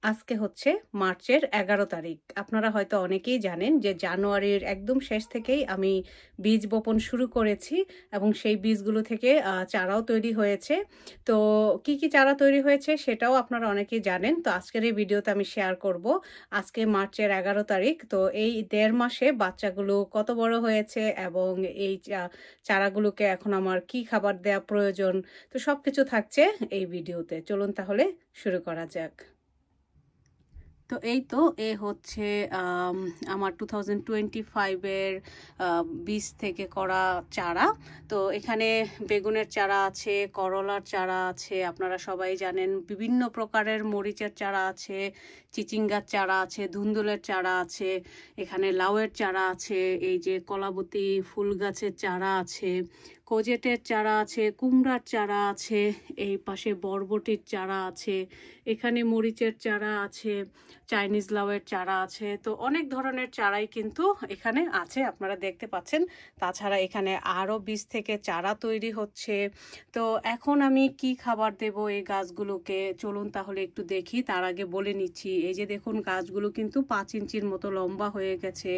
আজকে হচ্ছে মার্চের 11 তারিখ। আপনারা হয়তো অনেকেই জানেন যে জানুয়ারির একদম শেষ থেকেই আমি বীজ বপন শুরু করেছি এবং সেই বীজগুলো থেকে চারাও তৈরি হয়েছে। তো কি কি চারা তৈরি হয়েছে সেটাও আপনারা অনেকেই জানেন। তো আজকের এই ভিডিওতে আমি শেয়ার করব। আজকে মার্চের 11 তারিখ। তো এই 1.5 মাসে বাচ্চাগুলো কত বড় হয়েছে এবং এই চারাগুলোকে এখন আমার কি খাবার দেওয়া প্রয়োজন, তো সবকিছু থাকছে এই ভিডিওতে। চলুন তাহলে শুরু করা যাক। তো এই তো হচ্ছে আমার 2025-এর বীজ থেকে করা চারা। তো এখানে বেগুনের চারা আছে, করলার চারা আছে, আপনারা সবাই জানেন বিভিন্ন প্রকারের মরিচের চারা আছে, চিচিঙ্গার চারা আছে, ধুন্দুলের চারা আছে, এখানে লাউয়ের চারা আছে, এই যে কলাবতী ফুল গাছের চারা আছে, কোজেটের চারা আছে, কুমড়ার চারা আছে, এই পাশে বরবটির চারা আছে, এখানে মরিচের চারা আছে, চাইনিজ লাউয়ের চারা আছে। তো অনেক ধরনের চারাই কিন্তু এখানে আছে, আপনারা দেখতে পাচ্ছেন। তাছাড়া এখানে আরও বীজ থেকে চারা তৈরি হচ্ছে। তো এখন আমি কি খাবার দেব এই গাছগুলোকে, চলুন তাহলে একটু দেখি। তার আগে বলে নিচ্ছি, এই যে দেখুন গাছগুলো কিন্তু 5 ইঞ্চির মতো লম্বা হয়ে গেছে।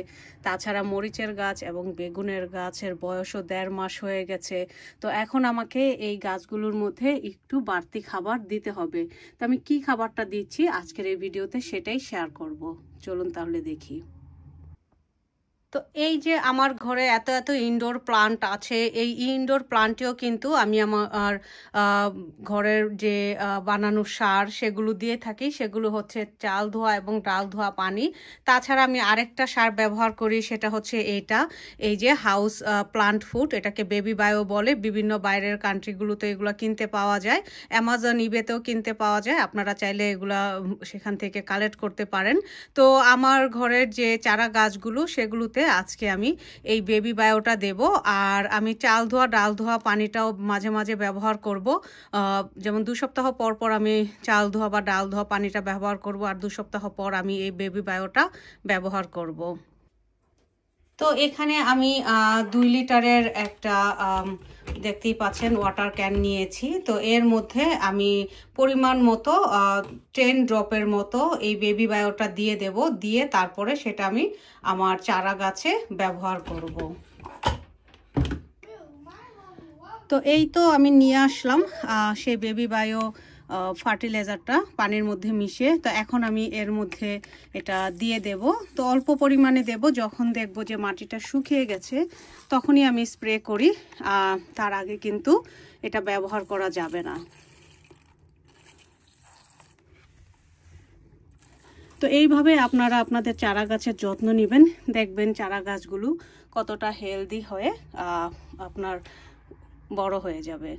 তাছাড়া মরিচের গাছ এবং বেগুনের গাছের বয়সও 1.5 মাস হয়ে গেছে। তো এখন আমাকে এই গাছগুলোর মধ্যে একটু বাড়তি খাবার দিতে হবে। তো আমি কি খাবারটা দিচ্ছি আজকের এই ভিডিওতে সেটাই শেয়ার করব। চলুন তাহলে দেখি। তো এই যে আমার ঘরে এত এত ইনডোর প্লান্ট আছে, এই ইনডোর প্লান্টেও কিন্তু আমি আমার ঘরের যে বানানো সার সেগুলো দিয়ে থাকি। সেগুলো হচ্ছে চাল ধোয়া এবং ডাল ধোয়া পানি। তাছাড়া আমি আরেকটা সার ব্যবহার করি, সেটা হচ্ছে এই যে হাউস প্লান্ট ফুড, এটাকে বেবি বায়ো বলে। বিভিন্ন বাইরের কান্ট্রিগুলোতে এগুলো কিনতে পাওয়া যায়, অ্যামাজন ইবেতেও কিনতে পাওয়া যায়। আপনারা চাইলে এগুলা সেখান থেকে কালেক্ট করতে পারেন। তো আমার ঘরের যে চারা গাছগুলো সেগুলোতে আজকে আমি এই বেবি বায়োটা দেব। আর আমি চাল ধোয়া ডাল ধোয়া পানিটাও মাঝে মাঝে ব্যবহার করব। যেমন 2 সপ্তাহ পর পর আমি চাল ধোয়া বা ডাল ধোয়া পানিটা ব্যবহার করব, আর 2 সপ্তাহ পর আমি এই বেবি বায়োটা ব্যবহার করব। তো এখানে আমি 2 লিটারের একটা দেখতেই পাচ্ছেন ওয়াটার ক্যান নিয়েছি। তো এর মধ্যে আমি পরিমাণ মতো 10 ড্রপের মতো এই বেবি বায়োটা দিয়ে দেব, দিয়ে তারপরে সেটা আমি আমার চারা গাছে ব্যবহার করব। তো এই তো আমি নিয়ে আসলাম সেই বেবি বায়ো ফার্টিলাইজারটা পানির মধ্যে মিশিয়ে। তো এখন আমি এর মধ্যে এটা দিয়ে দেব। তো অল্প পরিমাণে দেব, যখন দেখব যে মাটিটা শুকিয়ে গেছে তখনই আমি স্প্রে করি। তার আগে কিন্তু এটা ব্যবহার করা যাবে না। তো এইভাবে আপনারা আপনাদের চারা গাছের যত্ন নেবেন, দেখবেন চারা গাছগুলো কতটা হেলদি হয়ে আপনার বড় হয়ে যাবে।